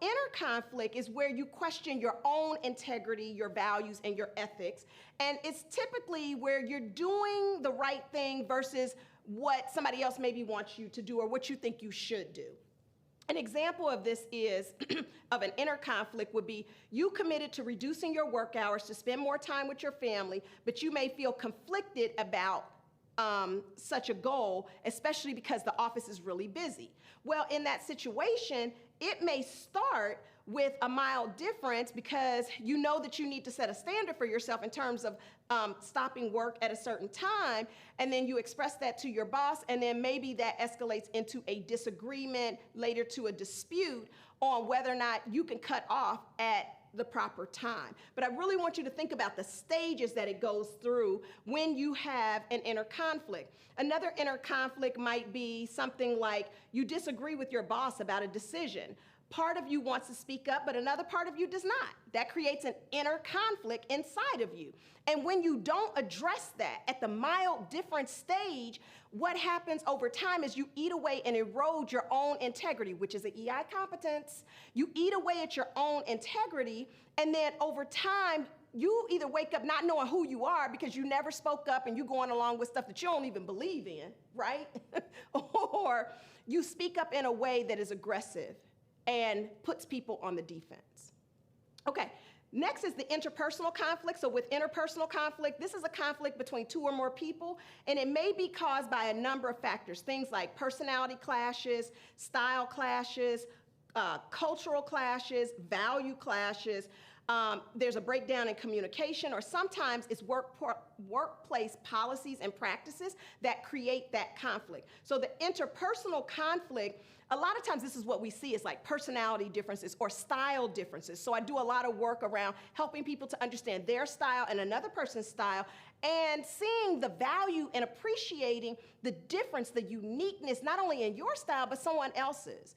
inner conflict is where you question your own integrity, your values, and your ethics. And it's typically where you're doing the right thing versus what somebody else maybe wants you to do or what you think you should do. An example of this is, of an inner conflict would be, you committed to reducing your work hours to spend more time with your family, but you may feel conflicted about such a goal, especially because the office is really busy. Well, in that situation, it may start with a mild difference because you know that you need to set a standard for yourself in terms of stopping work at a certain time, and then you express that to your boss, and then maybe that escalates into a disagreement, later to a dispute on whether or not you can cut off at the proper time. But I really want you to think about the stages that it goes through when you have an inner conflict. Another inner conflict might be something like you disagree with your boss about a decision. Part of you wants to speak up, but another part of you does not. That creates an inner conflict inside of you. And when you don't address that at the mild different stage, what happens over time is you eat away and erode your own integrity, which is an EI competence. You eat away at your own integrity, and then over time, you either wake up not knowing who you are because you never spoke up and you going along with stuff that you don't even believe in, right? Or you speak up in a way that is aggressive and puts people on the defense. Okay, next is the interpersonal conflict. So with interpersonal conflict, this is a conflict between two or more people, and it may be caused by a number of factors, things like personality clashes, style clashes, cultural clashes, value clashes. There's a breakdown in communication, or sometimes it's workplace policies and practices that create that conflict. So the interpersonal conflict, a lot of times this is what we see is like personality differences or style differences. So I do a lot of work around helping people to understand their style and another person's style, and seeing the value and appreciating the difference, the uniqueness, not only in your style, but someone else's.